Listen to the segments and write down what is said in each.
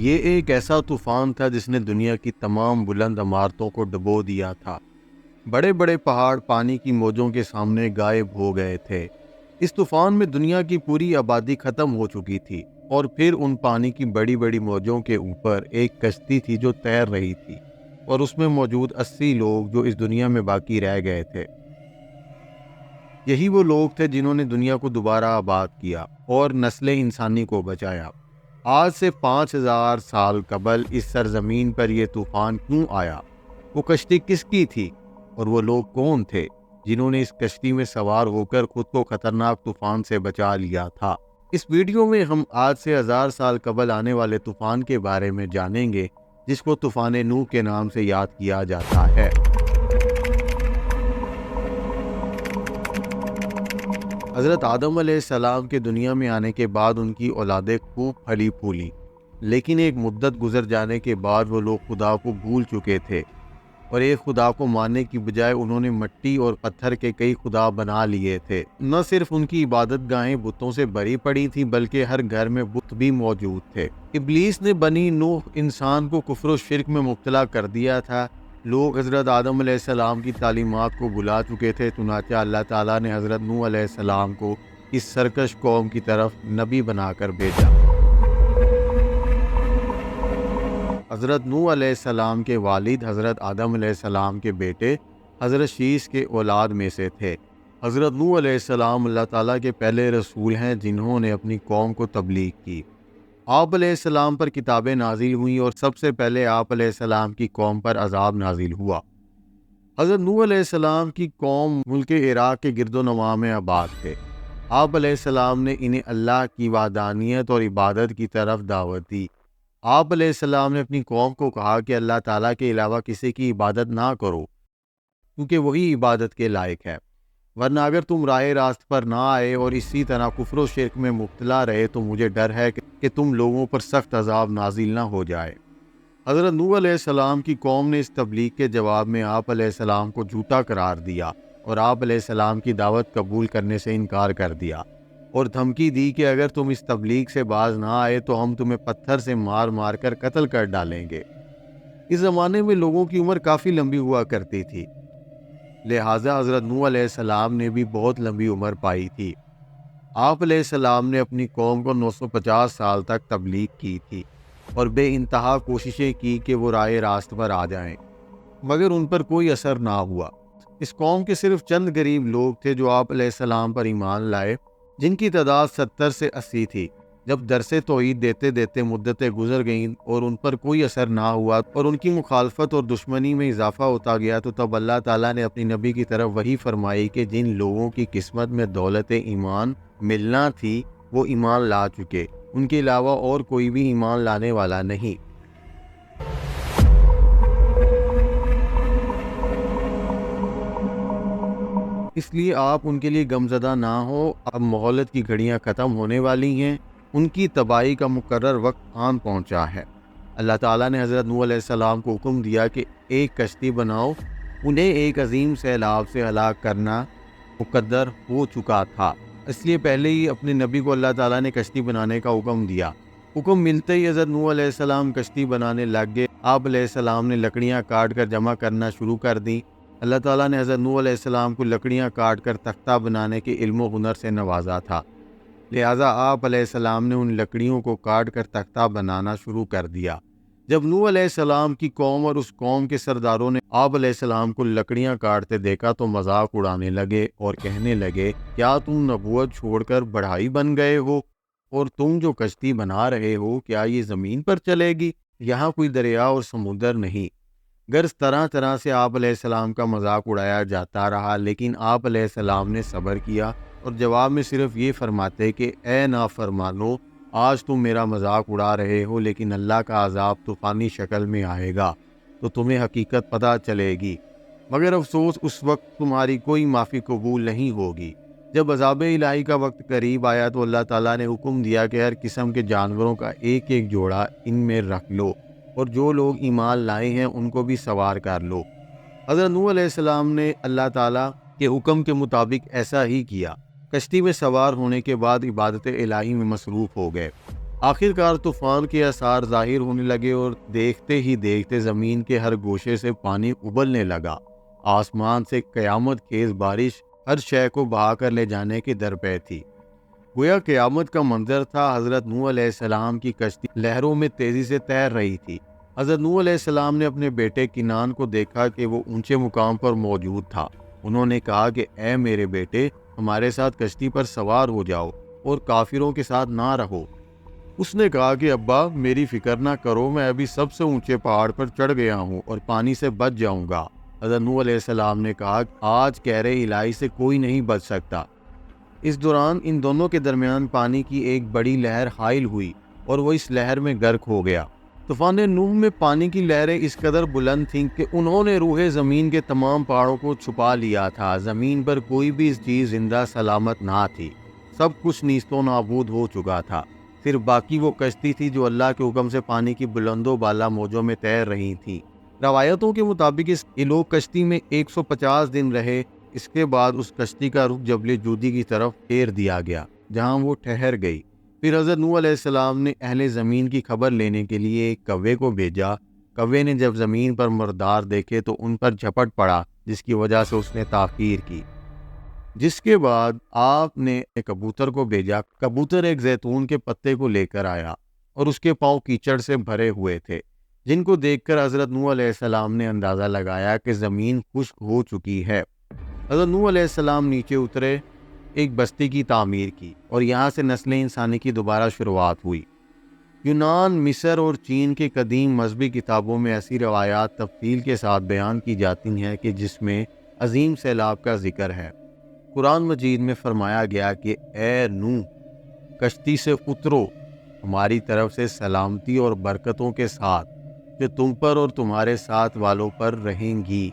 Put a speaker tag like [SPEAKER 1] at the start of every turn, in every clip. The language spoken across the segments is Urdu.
[SPEAKER 1] یہ ایک ایسا طوفان تھا جس نے دنیا کی تمام بلند عمارتوں کو ڈبو دیا تھا۔ بڑے بڑے پہاڑ پانی کی موجوں کے سامنے غائب ہو گئے تھے۔ اس طوفان میں دنیا کی پوری آبادی ختم ہو چکی تھی، اور پھر ان پانی کی بڑی بڑی موجوں کے اوپر ایک کشتی تھی جو تیر رہی تھی، اور اس میں موجود 80 لوگ جو اس دنیا میں باقی رہ گئے تھے۔ یہی وہ لوگ تھے جنہوں نے دنیا کو دوبارہ آباد کیا اور نسل انسانی کو بچایا۔ آج سے 5000 سال قبل اس سرزمین پر یہ طوفان کیوں آیا؟ وہ کشتی کس کی تھی؟ اور وہ لوگ کون تھے جنہوں نے اس کشتی میں سوار ہو کر خود کو خطرناک طوفان سے بچا لیا تھا؟ اس ویڈیو میں ہم آج سے 1000 سال قبل آنے والے طوفان کے بارے میں جانیں گے، جس کو طوفان نوح کے نام سے یاد کیا جاتا ہے۔ حضرت آدم علیہ السلام کے دنیا میں آنے کے بعد ان کی اولادیں خوب پھلی پھولی، لیکن ایک مدت گزر جانے کے بعد وہ لوگ خدا کو بھول چکے تھے، اور ایک خدا کو ماننے کی بجائے انہوں نے مٹی اور پتھر کے کئی خدا بنا لیے تھے۔ نہ صرف ان کی عبادت گاہیں بتوں سے بھری پڑی تھی، بلکہ ہر گھر میں بت بھی موجود تھے۔ ابلیس نے بنی نوح انسان کو کفر و شرک میں مبتلا کر دیا تھا۔ لوگ حضرت آدم علیہ السلام کی تعلیمات کو بھلا چکے تھے، چنانچہ اللہ تعالیٰ نے حضرت نوح علیہ السلام کو اس سرکش قوم کی طرف نبی بنا کر بھیجا۔ حضرت نوح علیہ السلام کے والد حضرت آدم علیہ السلام کے بیٹے حضرت شیث کے اولاد میں سے تھے۔ حضرت نوح علیہ السلام اللہ تعالیٰ کے پہلے رسول ہیں جنہوں نے اپنی قوم کو تبلیغ کی۔ آپ علیہ السلام پر کتابیں نازل ہوئیں، اور سب سے پہلے آپ علیہ السلام کی قوم پر عذاب نازل ہوا۔ حضرت نوح علیہ السلام کی قوم ملک عراق کے گرد و نواح میں آباد تھے۔ آپ علیہ السلام نے انہیں اللہ کی وحدانیت اور عبادت کی طرف دعوت دی۔ آپ علیہ السلام نے اپنی قوم کو کہا کہ اللہ تعالیٰ کے علاوہ کسی کی عبادت نہ کرو، کیونکہ وہی عبادت کے لائق ہے، ورنہ اگر تم راہ راست پر نہ آئے اور اسی طرح کفر و شرک میں مبتلا رہے تو مجھے ڈر ہے کہ تم لوگوں پر سخت عذاب نازل نہ ہو جائے۔ حضرت نوح علیہ السلام کی قوم نے اس تبلیغ کے جواب میں آپ علیہ السلام کو جھوٹا قرار دیا، اور آپ علیہ السلام کی دعوت قبول کرنے سے انکار کر دیا، اور دھمکی دی کہ اگر تم اس تبلیغ سے باز نہ آئے تو ہم تمہیں پتھر سے مار مار کر قتل کر ڈالیں گے۔ اس زمانے میں لوگوں کی عمر کافی لمبی ہوا کرتی تھی، لہٰذا حضرت نوح علیہ السلام نے بھی بہت لمبی عمر پائی تھی۔ آپ علیہ السلام نے اپنی قوم کو 950 سال تک تبلیغ کی تھی، اور بے انتہا کوششیں کی کہ وہ راہ راست پر آ جائیں، مگر ان پر کوئی اثر نہ ہوا۔ اس قوم کے صرف چند غریب لوگ تھے جو آپ علیہ السلام پر ایمان لائے، جن کی تعداد 70 سے 80 تھی۔ جب درس توحید دیتے دیتے مدتیں گزر گئیں اور ان پر کوئی اثر نہ ہوا اور ان کی مخالفت اور دشمنی میں اضافہ ہوتا گیا، تو تب اللہ تعالیٰ نے اپنی نبی کی طرف وحی فرمائی کہ جن لوگوں کی قسمت میں دولت ایمان ملنا تھی وہ ایمان لا چکے، ان کے علاوہ اور کوئی بھی ایمان لانے والا نہیں۔ اس لیے آپ ان کے لیے غمزدہ نہ ہو، اب مہلت کی گھڑیاں ختم ہونے والی ہیں، ان کی تباہی کا مقرر وقت آن پہنچا ہے۔ اللہ تعالیٰ نے حضرت نوح علیہ السلام کو حکم دیا کہ ایک کشتی بناؤ، انہیں ایک عظیم سیلاب سے ہلاک کرنا مقدر ہو چکا تھا، اس لیے پہلے ہی اپنے نبی کو اللہ تعالیٰ نے کشتی بنانے کا حکم دیا۔ حکم ملتے ہی حضرت نوح علیہ السلام کشتی بنانے لگ گئے۔ آپ علیہ السلام نے لکڑیاں کاٹ کر جمع کرنا شروع کر دیں۔ اللہ تعالیٰ نے حضرت نوح علیہ السلام کو لکڑیاں کاٹ کر تختہ بنانے کے علم و ہنر سے نوازا تھا، لہٰذا آپ علیہ السلام نے ان لکڑیوں کو کاٹ کر تختہ بنانا شروع کر دیا۔ جب نوح علیہ السلام کی قوم اور اس قوم کے سرداروں نے آپ علیہ السلام کو لکڑیاں کاٹتے دیکھا تو مذاق اڑانے لگے اور کہنے لگے، کیا تم نبوت چھوڑ کر بڑھائی بن گئے ہو؟ اور تم جو کشتی بنا رہے ہو کیا یہ زمین پر چلے گی؟ یہاں کوئی دریا اور سمندر نہیں۔ غرض طرح طرح سے آپ علیہ السلام کا مذاق اڑایا جاتا رہا، لیکن آپ علیہ السلام نے صبر کیا اور جواب میں صرف یہ فرماتے کہ اے نافرمانو، آج تم میرا مذاق اڑا رہے ہو، لیکن اللہ کا عذاب طوفانی شکل میں آئے گا تو تمہیں حقیقت پتہ چلے گی، مگر افسوس اس وقت تمہاری کوئی معافی قبول نہیں ہوگی۔ جب عذاب الہی کا وقت قریب آیا تو اللہ تعالیٰ نے حکم دیا کہ ہر قسم کے جانوروں کا ایک ایک جوڑا ان میں رکھ لو، اور جو لوگ ایمان لائے ہیں ان کو بھی سوار کر لو۔ حضرت نوح علیہ السلام نے اللہ تعالیٰ کے حکم کے مطابق ایسا ہی کیا۔ کشتی میں سوار ہونے کے بعد عبادت الہی میں مصروف ہو گئے۔ آخر کار طوفان کے آثار ظاہر ہونے لگے اور دیکھتے ہی دیکھتے زمین کے ہر گوشے سے پانی ابلنے لگا۔ آسمان سے قیامت خیز بارش ہر شے کو بہا کر لے جانے کے در پہ تھی۔ گویا قیامت کا منظر تھا۔ حضرت نوح علیہ السلام کی کشتی لہروں میں تیزی سے تیر رہی تھی۔ حضرت نوح علیہ السلام نے اپنے بیٹے کنعان کو دیکھا کہ وہ اونچے مقام پر موجود تھا۔ انہوں نے کہا کہ اے میرے بیٹے، ہمارے ساتھ کشتی پر سوار ہو جاؤ اور کافروں کے ساتھ نہ رہو۔ اس نے کہا کہ ابا، میری فکر نہ کرو، میں ابھی سب سے اونچے پہاڑ پر چڑھ گیا ہوں اور پانی سے بچ جاؤں گا۔ حضرت نوح علیہ السلام نے کہا آج کہر الہی سے کوئی نہیں بچ سکتا۔ اس دوران ان دونوں کے درمیان پانی کی ایک بڑی لہر حائل ہوئی اور وہ اس لہر میں غرق ہو گیا۔ طوفان نوح میں پانی کی لہریں اس قدر بلند تھیں کہ انہوں نے روح زمین کے تمام پہاڑوں کو چھپا لیا تھا۔ زمین پر کوئی بھی چیز زندہ سلامت نہ تھی، سب کچھ نیست و نابود ہو چکا تھا۔ صرف باقی وہ کشتی تھی جو اللہ کے حکم سے پانی کی بلند و بالا موجوں میں تیر رہی تھی۔ روایتوں کے مطابق یہ لوگ کشتی میں 150 دن رہے۔ اس کے بعد اس کشتی کا رخ جبل جودی کی طرف پھیر دیا گیا، جہاں وہ ٹھہر گئی۔ پھر حضرت نوح علیہ السلام نے اہل زمین کی خبر لینے کے لیے ایک کوے کو بھیجا۔ کوے نے جب زمین پر مردار دیکھے تو ان پر جھپٹ پڑا، جس کی وجہ سے اس نے تاخیر کی۔ جس کے بعد آپ نے کبوتر کو بھیجا۔ کبوتر ایک زیتون کے پتے کو لے کر آیا اور اس کے پاؤں کیچڑ سے بھرے ہوئے تھے، جن کو دیکھ کر حضرت نوح علیہ السلام نے اندازہ لگایا کہ زمین خشک ہو چکی ہے۔ حضرت نوح علیہ السلام نیچے اترے، ایک بستی کی تعمیر کی اور یہاں سے نسل انسانی کی دوبارہ شروعات ہوئی۔ یونان، مصر اور چین کے قدیم مذہبی کتابوں میں ایسی روایات تفصیل کے ساتھ بیان کی جاتی ہیں کہ جس میں عظیم سیلاب کا ذکر ہے۔ قرآن مجید میں فرمایا گیا کہ اے نوح، کشتی سے اترو، ہماری طرف سے سلامتی اور برکتوں کے ساتھ جو تم پر اور تمہارے ساتھ والوں پر رہیں گی،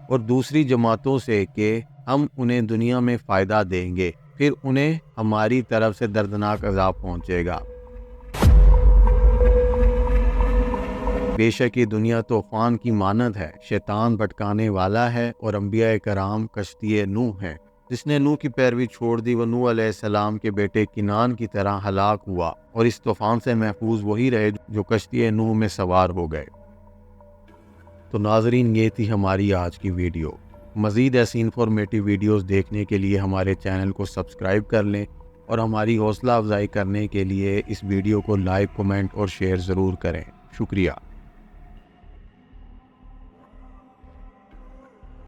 [SPEAKER 1] اور دوسری جماعتوں سے کہ ہم انہیں دنیا میں فائدہ دیں گے، پھر انہیں ہماری طرف سے دردناک عذاب پہنچے گا۔ بے شک یہ دنیا طوفان کی مانند ہے، شیطان بھٹکانے والا ہے، اور انبیاء کرام کشتی نوح ہے۔ جس نے نوح کی پیروی چھوڑ دی وہ نوح علیہ السلام کے بیٹے کنعان کی طرح ہلاک ہوا، اور اس طوفان سے محفوظ وہی رہے جو کشتی نوح میں سوار ہو گئے۔ تو ناظرین، یہ تھی ہماری آج کی ویڈیو۔ مزید ایسی انفارمیٹیو ویڈیوز دیکھنے کے لیے ہمارے چینل کو سبسکرائب کر لیں، اور ہماری حوصلہ افزائی کرنے کے لیے اس ویڈیو کو لائک، کمنٹ اور شیئر ضرور کریں۔ شکریہ۔